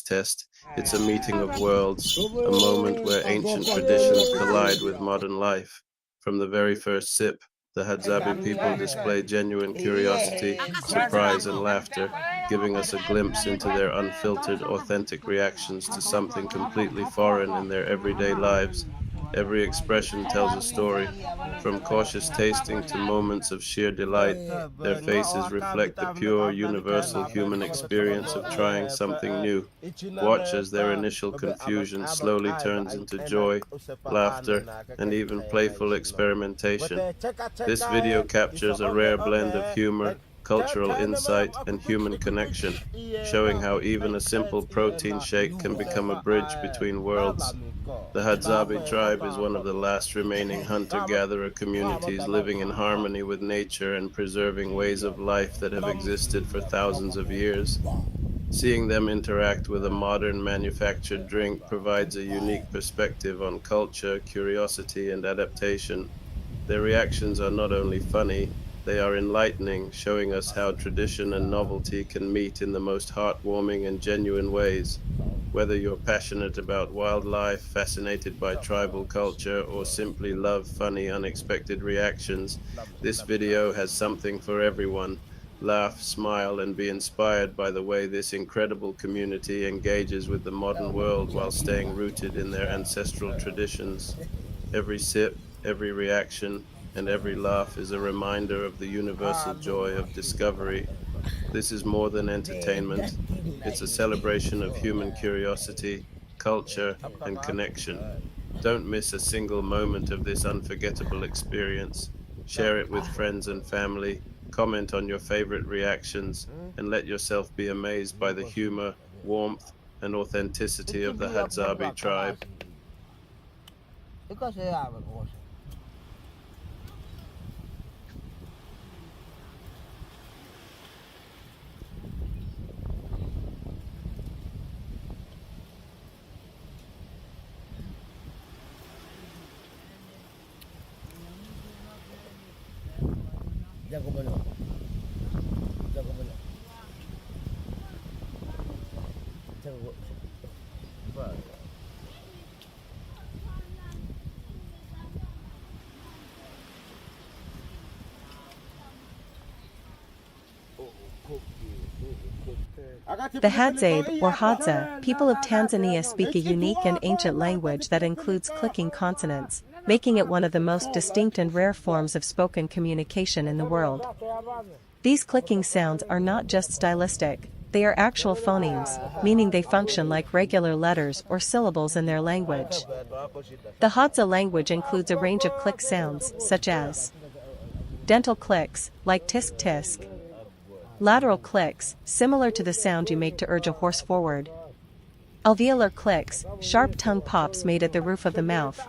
test. It's a meeting of worlds, a moment where ancient traditions collide with modern life. From the very first sip, the Hadzabe people display genuine curiosity, surprise, and laughter, giving us a glimpse into their unfiltered, authentic reactions to something completely foreign in their everyday lives. Every expression tells a story. From cautious tasting to moments of sheer delight, their faces reflect the pure, universal human experience of trying something new. Watch as their initial confusion slowly turns into joy, laughter, and even playful experimentation. This video captures a rare blend of humor, cultural insight, and human connection, showing how even a simple protein shake can become a bridge between worlds. The Hadzabe tribe is one of the last remaining hunter-gatherer communities living in harmony with nature and preserving ways of life that have existed for thousands of years. Seeing them interact with a modern manufactured drink provides a unique perspective on culture, curiosity, and adaptation. Their reactions are not only funny, they are enlightening, showing us how tradition and novelty can meet in the most heartwarming and genuine ways. Whether you're passionate about wildlife, fascinated by tribal culture, or simply love funny, unexpected reactions, this video has something for everyone. Laugh, smile, and be inspired by the way this incredible community engages with the modern world while staying rooted in their ancestral traditions. Every sip, every reaction, and every laugh is a reminder of the universal joy of discovery. This is more than entertainment. It's a celebration of human curiosity, culture, and connection. Don't miss a single moment of this unforgettable experience. Share it with friends and family, comment on your favorite reactions, and let yourself be amazed by the humor, warmth, and authenticity of the Hadzabe tribe. Jago belum? Jago belum? Jago. Baik. The Hadzabe, or Hadza, people of Tanzania speak a unique and ancient language that includes clicking consonants, making it one of the most distinct and rare forms of spoken communication in the world. These clicking sounds are not just stylistic, they are actual phonemes, meaning they function like regular letters or syllables in their language. The Hadza language includes a range of click sounds, such as dental clicks, like tisk-tisk, lateral clicks, similar to the sound you make to urge a horse forward, alveolar clicks, sharp tongue pops made at the roof of the mouth.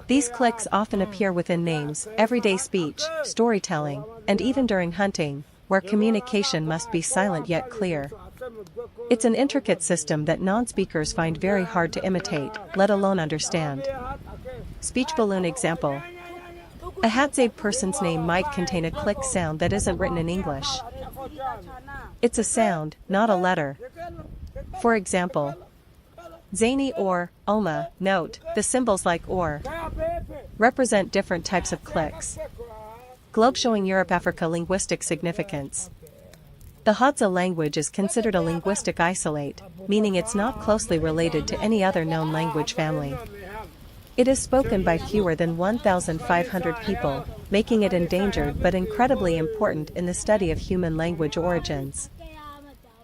These clicks often appear within names, everyday speech, storytelling, and even during hunting, where communication must be silent yet clear. It's an intricate system that non-speakers find very hard to imitate, let alone understand. Speech balloon example. A Hadzabe person's name might contain a click sound that isn't written in English. It's a sound, not a letter. For example, Zany or Oma, note, the symbols like or represent different types of clicks. Globe showing Europe-Africa linguistic significance. The Hadza language is considered a linguistic isolate, meaning it's not closely related to any other known language family. It is spoken by fewer than 1,500 people, making it endangered but incredibly important in the study of human language origins.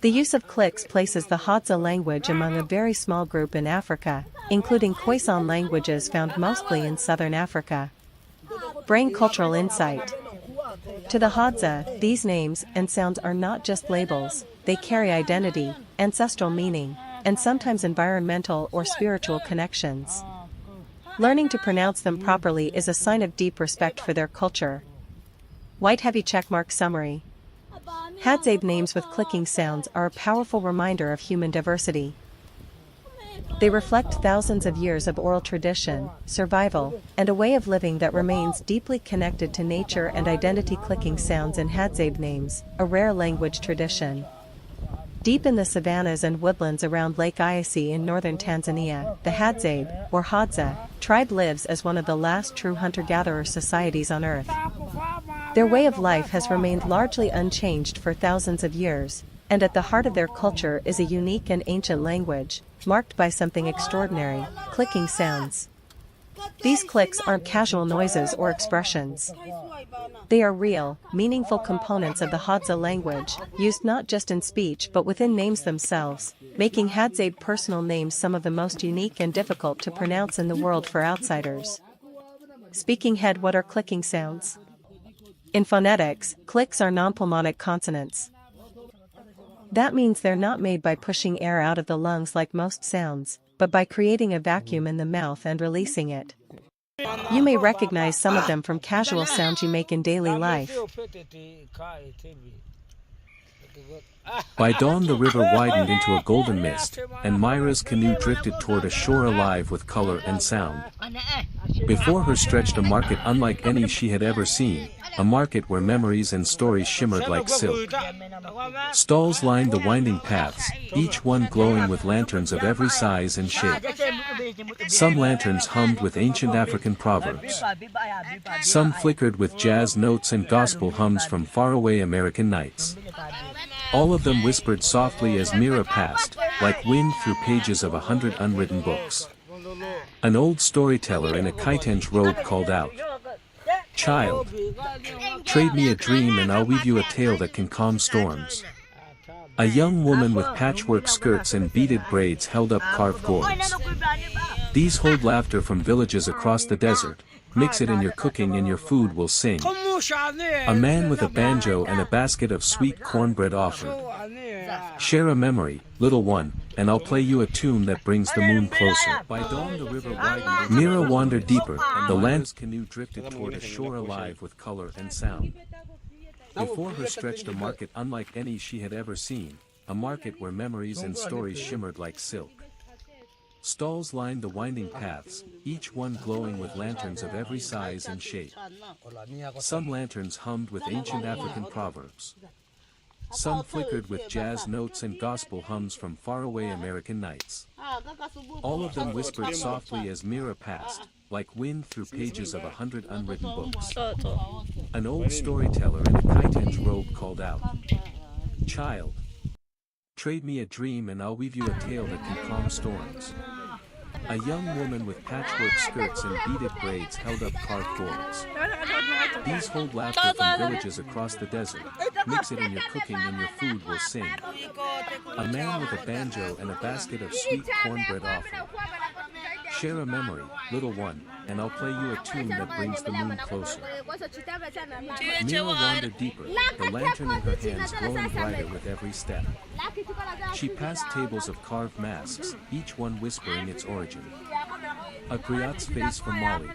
The use of clicks places the Hadza language among a very small group in Africa, including Khoisan languages found mostly in southern Africa. Brain cultural insight. To the Hadza, these names and sounds are not just labels, they carry identity, ancestral meaning, and sometimes environmental or spiritual connections. Learning to pronounce them properly is a sign of deep respect for their culture. White heavy checkmark summary. Hadzabe names with clicking sounds are a powerful reminder of human diversity. They reflect thousands of years of oral tradition, survival, and a way of living that remains deeply connected to nature and identity. Clicking sounds in Hadzabe names, a rare language tradition. Deep in the savannas and woodlands around Lake Eyasi in northern Tanzania, the Hadzabe, or Hadza, tribe lives as one of the last true hunter-gatherer societies on Earth. Their way of life has remained largely unchanged for thousands of years, and at the heart of their culture is a unique and ancient language, marked by something extraordinary: clicking sounds. These clicks aren't casual noises or expressions. They are real, meaningful components of the Hadza language, used not just in speech but within names themselves, making Hadzabe personal names some of the most unique and difficult to pronounce in the world for outsiders. Speaking head, what are clicking sounds? In phonetics, clicks are non-pulmonic consonants. That means they're not made by pushing air out of the lungs like most sounds, but by creating a vacuum in the mouth and releasing it. You may recognize some of them from casual sounds you make in daily life. By dawn the river widened into a golden mist, and Myra's canoe drifted toward a shore alive with color and sound. Before her stretched a market unlike any she had ever seen, a market where memories and stories shimmered like silk. Stalls lined the winding paths, each one glowing with lanterns of every size and shape. Some lanterns hummed with ancient African proverbs. Some flickered with jazz notes and gospel hums from faraway American nights. All of them whispered softly as Mira passed, like wind through pages of 100 unwritten books. An old storyteller in a kitenge robe called out, "Child, trade me a dream and I'll weave you a tale that can calm storms." A young woman with patchwork skirts and beaded braids held up carved gourds. "These hold laughter from villages across the desert. Mix it in your cooking and your food will sing." A man with a banjo and a basket of sweet cornbread offered, "Share a memory, little one, and I'll play you a tune that brings the moon closer." By dawn the river widened. Mira wandered deeper, the land's canoe drifted toward a shore alive with color and sound. Before her stretched a market unlike any she had ever seen, a market where memories and stories shimmered like silk. Stalls lined the winding paths, each one glowing with lanterns of every size and shape. Some lanterns hummed with ancient African proverbs. Some flickered with jazz notes and gospel hums from faraway American nights. All of them whispered softly as Mira passed, like wind through pages of 100 unwritten books. An old storyteller in a kitenge robe called out, "Child, trade me a dream and I'll weave you a tale that can calm storms." A young woman with patchwork skirts and beaded braids held up carved gourds. "These hold laughter from villages across the desert. Mix it in your cooking and your food will sing." A man with a banjo and a basket of sweet cornbread offered, "Share a memory, little one, and I'll play you a tune that brings the moon closer." Mira wandered deeper, the lantern in her hands glowing brighter with every step. She passed tables of carved masks, each one whispering its origin. A griot's face from Mali.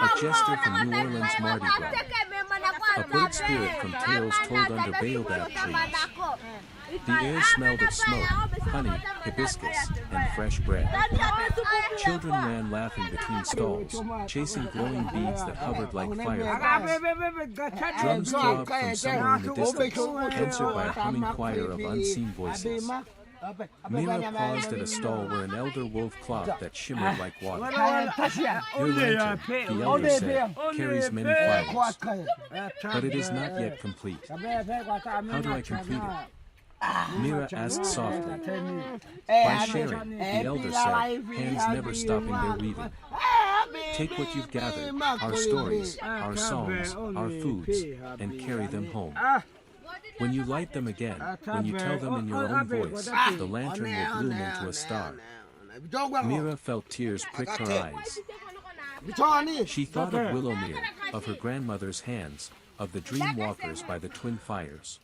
A jester from New Orleans Mardi Gras. A bird spirit from tales told under baobab trees. The air smelled of smoke, honey, hibiscus, and fresh bread. Children ran laughing between stalls, chasing glowing beads that hovered like fireflies. Drums throbbed from somewhere in the distance, answered by a humming choir of unseen voices. Mira paused at a stall where an elder wove cloth that shimmered like water. "Your lantern," the elder said, "carries many fires, but it is not yet complete." "How do I complete it?" Mira asked softly. "By sharing," the elder said, hands never stopping their weaving. "Take what you've gathered, our stories, our songs, our foods, and carry them home. When you light them again, when you tell them in your own voice, the lantern will bloom into a star." Mira felt tears prick her eyes. She thought of Willowmere, of her grandmother's hands, of the dream walkers by the twin fires.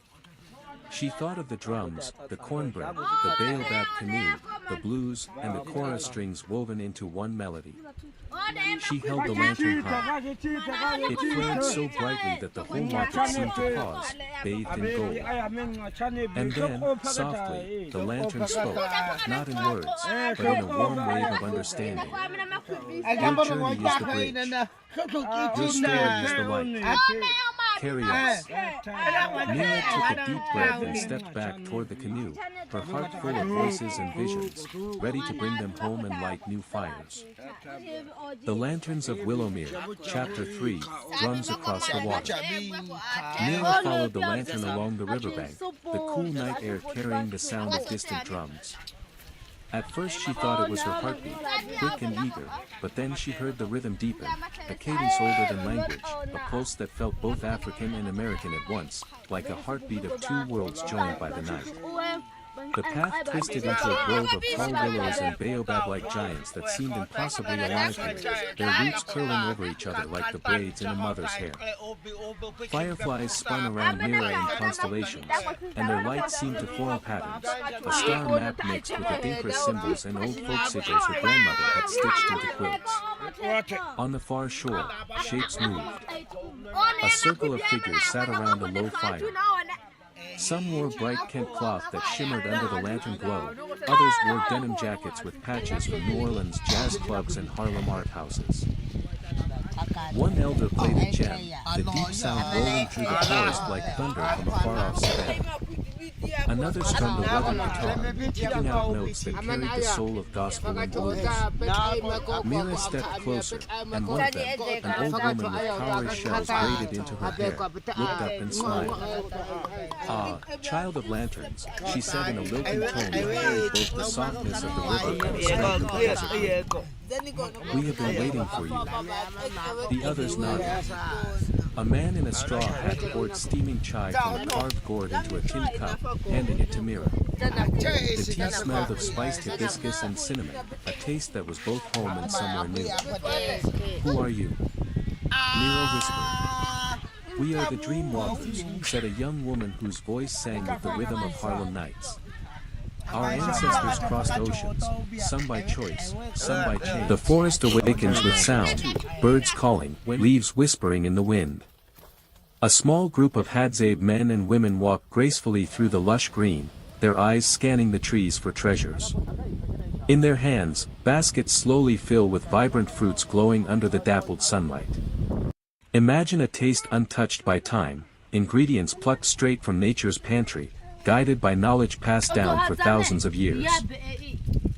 She thought of the drums, the cornbread, the baobab canoe, the blues, and the chorus strings woven into one melody. She held the lantern high. It flared so brightly that the whole market seemed to pause, bathed in gold. And then, softly, the lantern spoke, not in words, but in a warm wave of understanding. "Your journey is the bridge. Your story is the light. carry us. Mira took a deep breath and stepped back toward the canoe, her heart full of voices and visions, ready to bring them home and light new fires. The Lanterns of Willowmere, Chapter 3, Drums Across the Water. Mira followed the lantern along the riverbank, the cool night air carrying the sound of distant drums. At first she thought it was her heartbeat, quick and eager, but then she heard the rhythm deepen, a cadence older than language, a pulse that felt both African and American at once, like a heartbeat of two worlds joined by the night. The path twisted into a grove of tall willows and baobab-like giants that seemed impossibly alive here, their roots curling over each other like the braids in a mother's hair. Fireflies spun around Mira in constellations, and their light seemed to form patterns, a star map mixed with Adinkra symbols and old folk sigils her grandmother had stitched into quilts. On the far shore, shapes moved. A circle of figures sat around a low fire. Some wore bright Kent cloth that shimmered under the lantern glow, others wore denim jackets with patches from New Orleans jazz clubs and Harlem art houses. One elder played a gem, the deep sound rolling through the forest like thunder from a far-off savannah. Another strummed a leather guitar, picking out notes that carried the soul of gospel and blues. Mira stepped closer, and one of them, an old woman with cowrie shells braided into her hair, looked up and smiled. "Ah, child of lanterns," she said in a lilting tone that carried both the softness of the river and the strength of the desert. "We have been waiting for you." The others nodded. A man in a straw hat poured steaming chai from a carved gourd into a tin cup, handing it to Mira. The tea smelled of spiced hibiscus and cinnamon, a taste that was both home and somewhere new. "Who are you?" Mira whispered. "We are the Dream Walkers," said a young woman whose voice sang with the rhythm of Harlem nights. "Our ancestors crossed oceans, some by choice, some by chance." The forest awakens with sound, birds calling, leaves whispering in the wind. A small group of Hadzabe men and women walk gracefully through the lush green, their eyes scanning the trees for treasures. In their hands, baskets slowly fill with vibrant fruits glowing under the dappled sunlight. Imagine a taste untouched by time, ingredients plucked straight from nature's pantry, guided by knowledge passed down for thousands of years.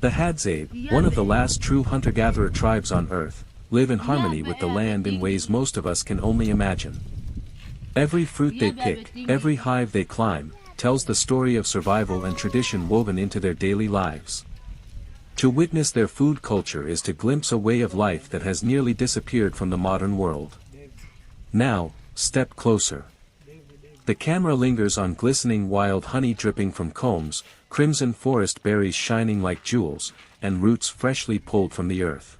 The Hadzabe, one of the last true hunter-gatherer tribes on Earth, live in harmony with the land in ways most of us can only imagine. Every fruit they pick, every hive they climb, tells the story of survival and tradition woven into their daily lives. To witness their food culture is to glimpse a way of life that has nearly disappeared from the modern world. Now, step closer. The camera lingers on glistening wild honey dripping from combs, crimson forest berries shining like jewels, and roots freshly pulled from the earth.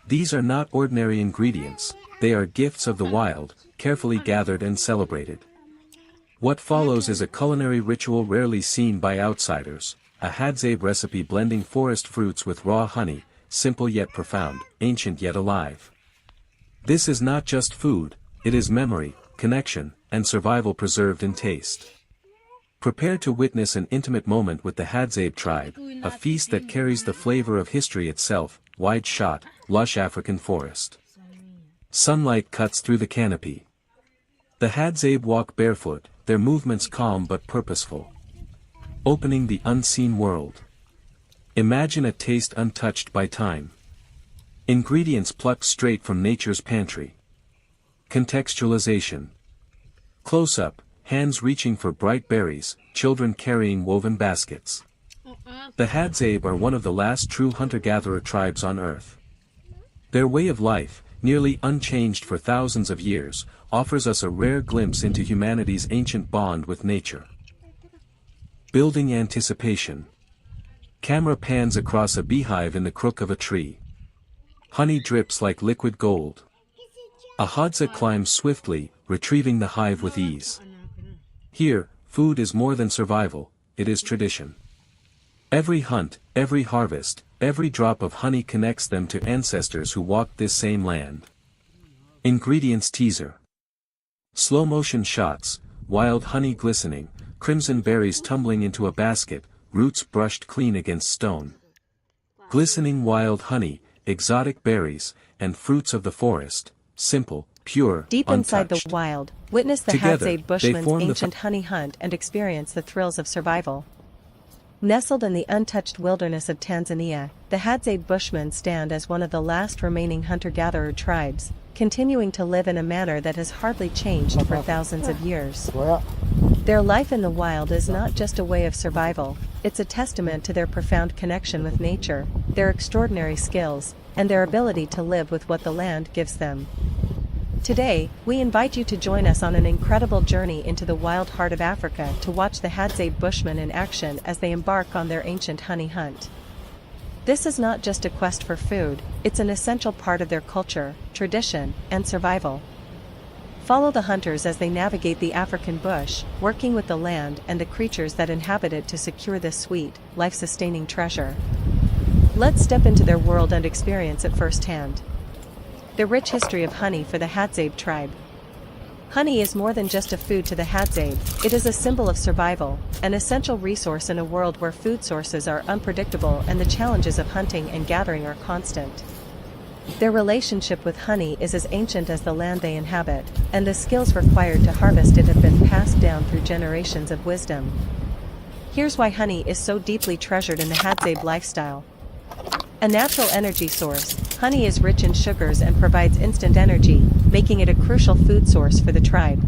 These are not ordinary ingredients, they are gifts of the wild, carefully gathered and celebrated. What follows is a culinary ritual rarely seen by outsiders, a Hadzabe recipe blending forest fruits with raw honey, simple yet profound, ancient yet alive. This is not just food, it is memory, connection, and survival preserved in taste. Prepare to witness an intimate moment with the Hadzabe tribe, a feast that carries the flavor of history itself, wide-shot, lush African forest. Sunlight cuts through the canopy. The Hadzabe walk barefoot, their movements calm but purposeful. Opening the unseen world. Imagine a taste untouched by time. Ingredients plucked straight from nature's pantry. Contextualization. Close-up, hands reaching for bright berries, children carrying woven baskets. The Hadzabe are one of the last true hunter-gatherer tribes on Earth. Their way of life, nearly unchanged for thousands of years, offers us a rare glimpse into humanity's ancient bond with nature. Building anticipation. Camera pans across a beehive in the crook of a tree. Honey drips like liquid gold. A Hadza climbs swiftly, retrieving the hive with ease. Here, food is more than survival, it is tradition. Every hunt, every harvest, every drop of honey connects them to ancestors who walked this same land. Ingredients teaser. Slow-motion shots, wild honey glistening, crimson berries tumbling into a basket, roots brushed clean against stone. Glistening wild honey, exotic berries, and fruits of the forest, simple, pure, Deep inside the untouched. wild, witness the Together, Hadzabe they Bushman's form the ancient honey hunt and experience the thrills of survival. Nestled in the untouched wilderness of Tanzania, the Hadzabe Bushmen stand as one of the last remaining hunter-gatherer tribes, continuing to live in a manner that has hardly changed for thousands of years. Their life in the wild is not just a way of survival, it's a testament to their profound connection with nature, their extraordinary skills, and their ability to live with what the land gives them. Today, we invite you to join us on an incredible journey into the wild heart of Africa to watch the Hadzabe Bushmen in action as they embark on their ancient honey hunt. This is not just a quest for food, it's an essential part of their culture, tradition, and survival. Follow the hunters as they navigate the African bush, working with the land and the creatures that inhabit it to secure this sweet, life-sustaining treasure. Let's step into their world and experience it firsthand. The rich history of honey for the Hadzabe tribe. Honey is more than just a food to the Hadzabe, it is a symbol of survival, an essential resource in a world where food sources are unpredictable and the challenges of hunting and gathering are constant. Their relationship with honey is as ancient as the land they inhabit, and the skills required to harvest it have been passed down through generations of wisdom. Here's why honey is so deeply treasured in the Hadzabe lifestyle. A natural energy source, honey is rich in sugars and provides instant energy, making it a crucial food source for the tribe.